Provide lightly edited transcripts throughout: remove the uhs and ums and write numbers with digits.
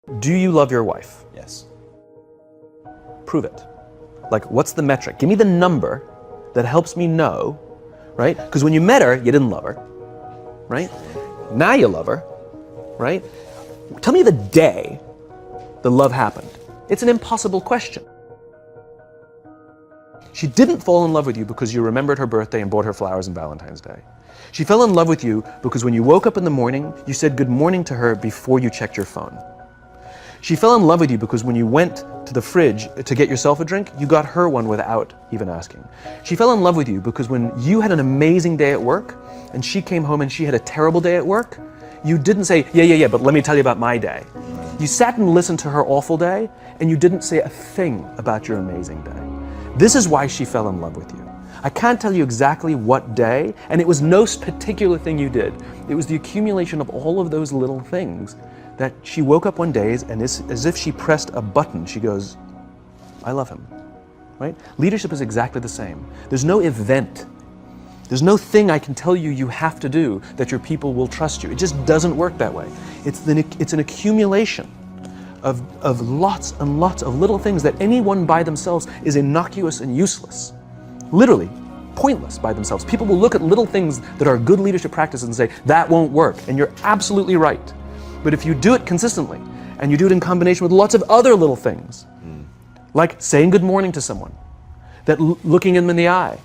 Do you love your wife? Yes. Prove it. Like, what's the metric? Give me the number that helps me know, right? Because when you met her, you didn't love her, right? Now you love her, right? Tell me the day the love happened. It's an impossible question. She didn't fall in love with you because you remembered her birthday and bought her flowers on Valentine's Day. She fell in love with you because when you woke up in the morning, you said good morning to her before you checked your phone. She fell in love with you because when you went to the fridge to get yourself a drink, you got her one without even asking. She fell in love with you because when you had an amazing day at work and she came home and she had a terrible day at work, you didn't say, yeah, but let me tell you about my day. You sat and listened to her awful day and you didn't say a thing about your amazing day. This is why she fell in love with you. I can't tell you exactly what day, and it was no particular thing you did. It was the accumulation of all of those little things that she woke up one day and as if she pressed a button, she goes, I love him, right? Leadership is exactly the same. There's no event. There's no thing I can tell you you have to do that your people will trust you. It just doesn't work that way. It's an accumulation of lots and lots of little things that anyone by themselves is innocuous and useless. Literally, pointless by themselves. People will look at little things that are good leadership practices and say, that won't work, and you're absolutely right. But if you do it consistently, and you do it in combination with lots of other little things, like saying good morning to someone, that looking them in the eye.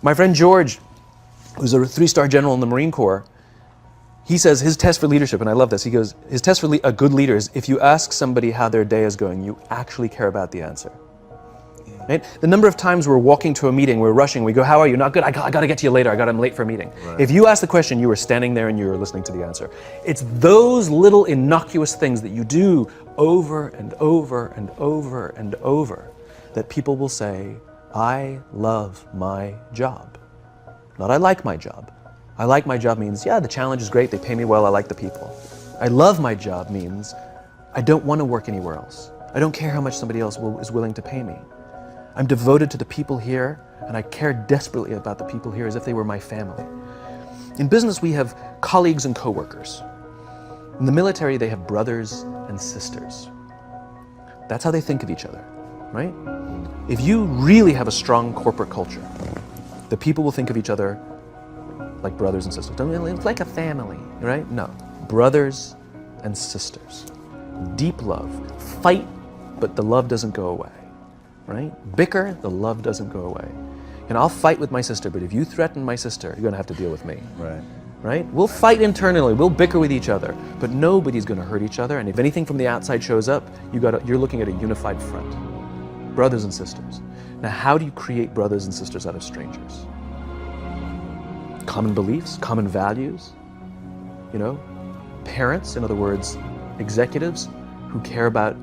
My friend George, who's a 3-star general in the Marine Corps, he says his test for leadership, and I love this, he goes, his test for a good leader is if you ask somebody how their day is going, you actually care about the answer. Right? The number of times we're walking to a meeting, we're rushing, we go, how are you? Not good, I got to get to you later, I'm late for a meeting. Right. If you ask the question, you were standing there and you were listening to the answer. It's those little innocuous things that you do over and over and over and over that people will say, I love my job. Not I like my job. I like my job means, yeah, the challenge is great, they pay me well, I like the people. I love my job means, I don't want to work anywhere else. I don't care how much somebody else is willing to pay me. I'm devoted to the people here, and I care desperately about the people here as if they were my family. In business, we have colleagues and coworkers. In the military, they have brothers and sisters. That's how they think of each other, right? If you really have a strong corporate culture, the people will think of each other like brothers and sisters. It's like a family, right? No, brothers and sisters. Deep love. Fight, but the love doesn't go away, right? Bicker, the love doesn't go away. And I'll fight with my sister, but if you threaten my sister, you're gonna have to deal with me. Right? We'll fight internally, we'll bicker with each other, but nobody's gonna hurt each other, and if anything from the outside shows up, you're looking at a unified front. Brothers and sisters. Now, how do you create brothers and sisters out of strangers? Common beliefs, common values, parents, in other words, executives who care about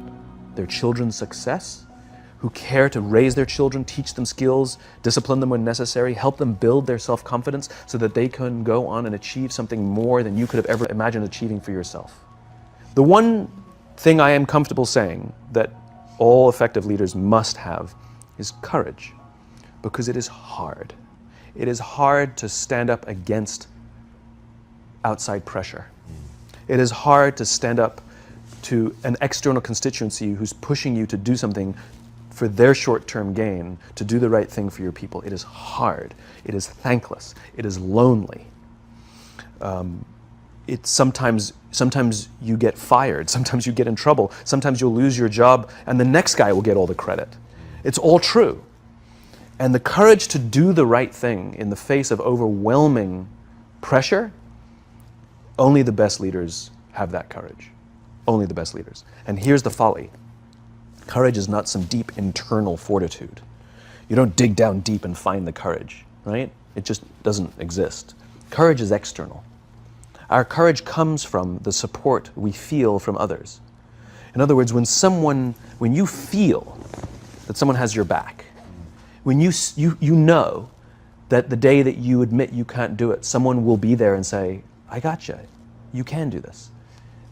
their children's success, who care to raise their children, teach them skills, discipline them when necessary, help them build their self-confidence so that they can go on and achieve something more than you could have ever imagined achieving for yourself. The one thing I am comfortable saying that all effective leaders must have is courage, because it is hard. It is hard to stand up against outside pressure. It is hard to stand up to an external constituency who's pushing you to do something for their short-term gain, to do the right thing for your people. It is hard. It is thankless. It is lonely. Sometimes you get fired. Sometimes you get in trouble. Sometimes you'll lose your job and the next guy will get all the credit. It's all true. And the courage to do the right thing in the face of overwhelming pressure, only the best leaders have that courage. Only the best leaders. And here's the folly. Courage is not some deep internal fortitude. You don't dig down deep and find the courage, right? It just doesn't exist. Courage is external. Our courage comes from the support we feel from others. In other words, when you feel that someone has your back, when you know that the day that you admit you can't do it, someone will be there and say, I got you. You can do this.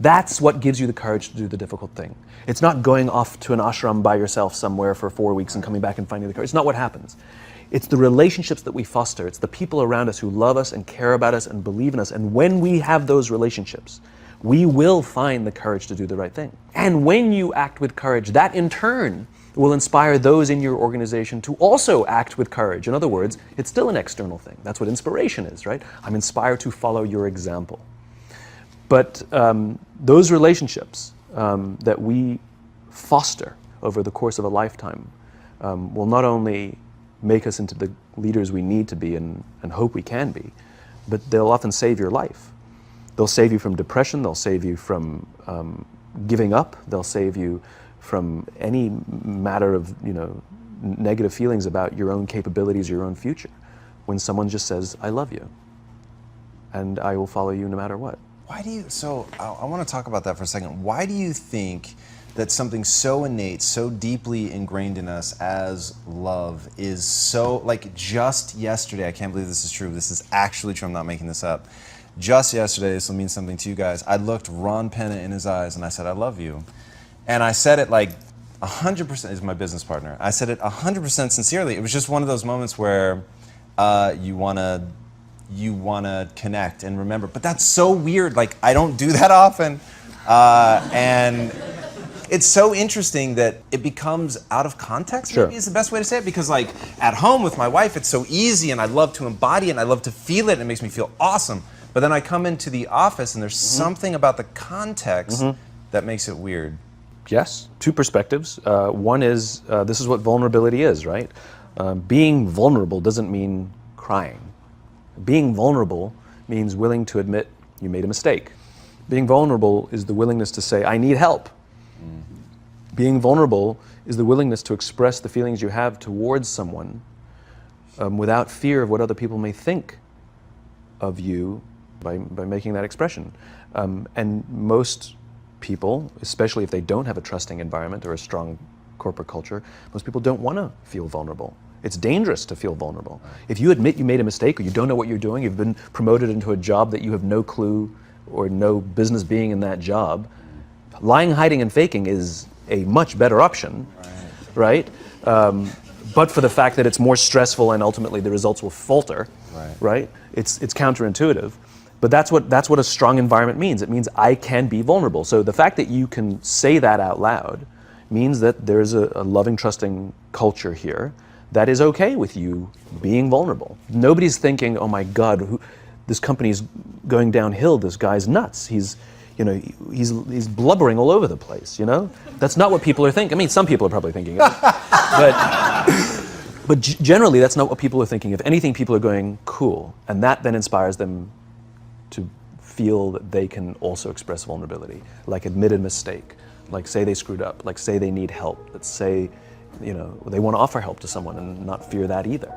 That's what gives you the courage to do the difficult thing. It's not going off to an ashram by yourself somewhere for 4 weeks and coming back and finding the courage. It's not what happens. It's the relationships that we foster. It's the people around us who love us and care about us and believe in us. And when we have those relationships, we will find the courage to do the right thing. And when you act with courage, that in turn will inspire those in your organization to also act with courage. In other words, it's still an external thing. That's what inspiration is, right? I'm inspired to follow your example. But those relationships that we foster over the course of a lifetime will not only make us into the leaders we need to be and hope we can be, but they'll often save your life. They'll save you from depression, they'll save you from giving up, they'll save you from any matter of negative feelings about your own capabilities, your own future. When someone just says, I love you, and I will follow you no matter what. Why do you, so I want to talk about that for a second. Why do you think that something so innate, so deeply ingrained in us as love is so, like just yesterday, I can't believe this is true, this is actually true, I'm not making this up. Just yesterday, this will mean something to you guys, I looked Ron Penna in his eyes and I said, I love you. And I said it like 100%, is my business partner, I said it 100% sincerely. It was just one of those moments where you want to connect and remember, but that's so weird, like I don't do that often. And it's so interesting that it becomes out of context, Sure. maybe is the best way to say it, because like at home with my wife, it's so easy and I love to embody it and I love to feel it and it makes me feel awesome. But then I come into the office and there's something about the context that makes it weird. Yes, two perspectives. One is, this is what vulnerability is, right? Being vulnerable doesn't mean crying. Being vulnerable means willing to admit you made a mistake. Being vulnerable is the willingness to say, I need help. Being vulnerable is the willingness to express the feelings you have towards someone without fear of what other people may think of you by making that expression. And most people, especially if they don't have a trusting environment or a strong corporate culture, most people don't want to feel vulnerable. It's dangerous to feel vulnerable. If you admit you made a mistake or you don't know what you're doing, you've been promoted into a job that you have no clue or no business being in that job, lying, hiding, and faking is a much better option, right? But for the fact that it's more stressful and ultimately the results will falter, right? It's counterintuitive. But that's what a strong environment means. It means I can be vulnerable. So the fact that you can say that out loud means that there's a loving, trusting culture here that is okay with you being vulnerable. Nobody's thinking, oh my God, this company's going downhill, this guy's nuts. He's blubbering all over the place, That's not what people are thinking. I mean, some people are probably thinking of it. But generally, that's not what people are thinking. If anything, people are going, cool. And that then inspires them to feel that they can also express vulnerability, like admit a mistake, like say they screwed up, like say they need help, let's say, they want to offer help to someone and not fear that either.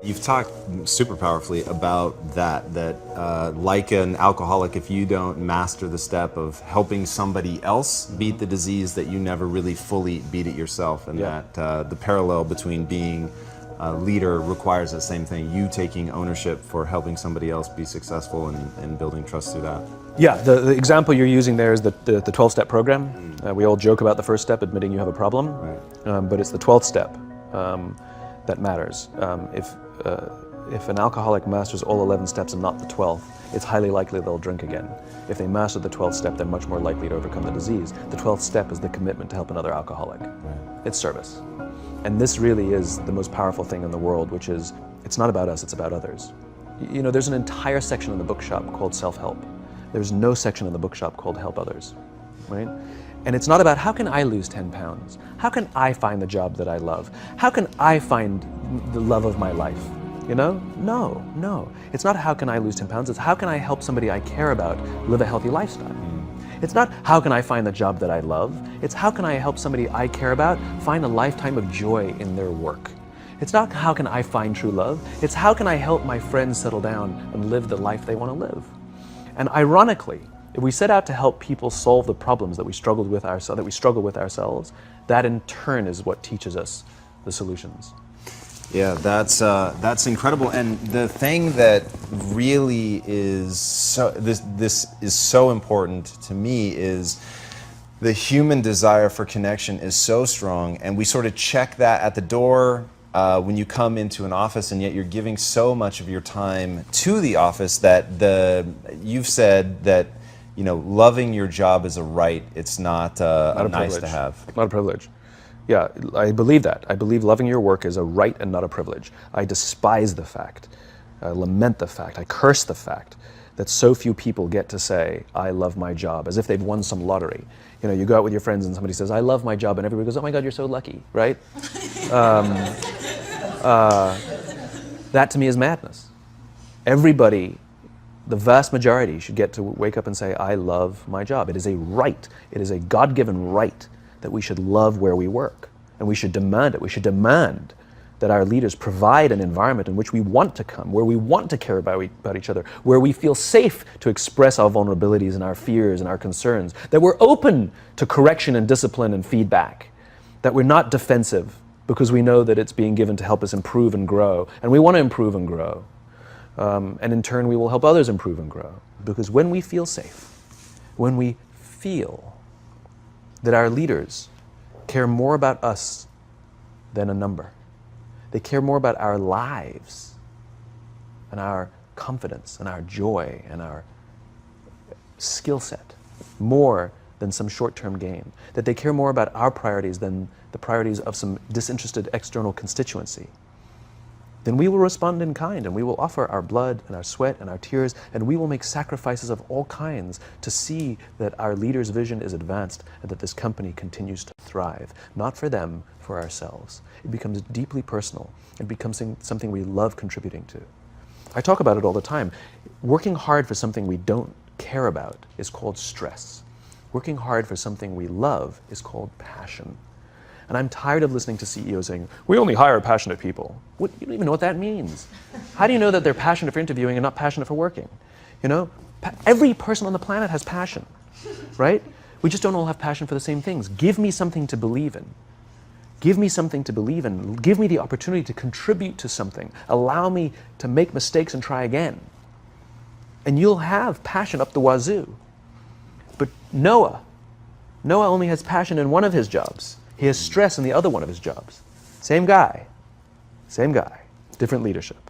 You've talked super powerfully about that like an alcoholic, if you don't master the step of helping somebody else beat the disease, that you never really fully beat it yourself, and that the parallel between being a leader requires that same thing, you taking ownership for helping somebody else be successful and building trust through that. Yeah, the example you're using there is the 12-step program. We all joke about the first step, admitting you have a problem, but it's the 12th step that matters. If an alcoholic masters all 11 steps and not the 12th, it's highly likely they'll drink again. If they master the 12th step, they're much more likely to overcome the disease. The 12th step is the commitment to help another alcoholic. It's service. And this really is the most powerful thing in the world, which is, it's not about us, it's about others. There's an entire section in the bookshop called self-help. There's no section in the bookshop called help others, right? And it's not about how can I lose 10 pounds? How can I find the job that I love? How can I find the love of my life? No. It's not how can I lose 10 pounds, it's how can I help somebody I care about live a healthy lifestyle. It's not how can I find the job that I love, it's how can I help somebody I care about find a lifetime of joy in their work. It's not how can I find true love, it's how can I help my friends settle down and live the life they want to live. And ironically, if we set out to help people solve the problems that we struggle with ourselves, that in turn is what teaches us the solutions. Yeah, that's incredible. And the thing that really is this is so important to me is the human desire for connection is so strong, and we sort of check that at the door when you come into an office, and yet you're giving so much of your time to the office that you've said that, you know, loving your job is a right. It's not a nice to have. Not a privilege. Yeah, I believe that. I believe loving your work is a right and not a privilege. I despise the fact, I lament the fact, I curse the fact that so few people get to say, I love my job, as if they've won some lottery. You know, you go out with your friends and somebody says, I love my job, and everybody goes, oh my God, you're so lucky, right? That to me is madness. Everybody, the vast majority, should get to wake up and say, I love my job. It is a right. It is a God-given right that we should love where we work, and we should demand it. We should demand that our leaders provide an environment in which we want to come, where we want to care about each other, where we feel safe to express our vulnerabilities and our fears and our concerns, that we're open to correction and discipline and feedback, that we're not defensive because we know that it's being given to help us improve and grow, and we want to improve and grow. And in turn, we will help others improve and grow. Because when we feel safe, when we feel that our leaders care more about us than a number, they care more about our lives and our confidence and our joy and our skill set more than some short-term gain, that they care more about our priorities than the priorities of some disinterested external constituency, then we will respond in kind, and we will offer our blood and our sweat and our tears, and we will make sacrifices of all kinds to see that our leader's vision is advanced and that this company continues to thrive, not for them, for ourselves. It becomes deeply personal. It becomes something we love contributing to. I talk about it all the time. Working hard for something we don't care about is called stress. Working hard for something we love is called passion. And I'm tired of listening to CEOs saying, we only hire passionate people. You don't even know what that means. How do you know that they're passionate for interviewing and not passionate for working? You know, every person on the planet has passion, right? We just don't all have passion for the same things. Give me something to believe in. Give me something to believe in. Give me the opportunity to contribute to something. Allow me to make mistakes and try again. And you'll have passion up the wazoo. But Noah only has passion in one of his jobs. He has stress in the other one of his jobs. Same guy, different leadership.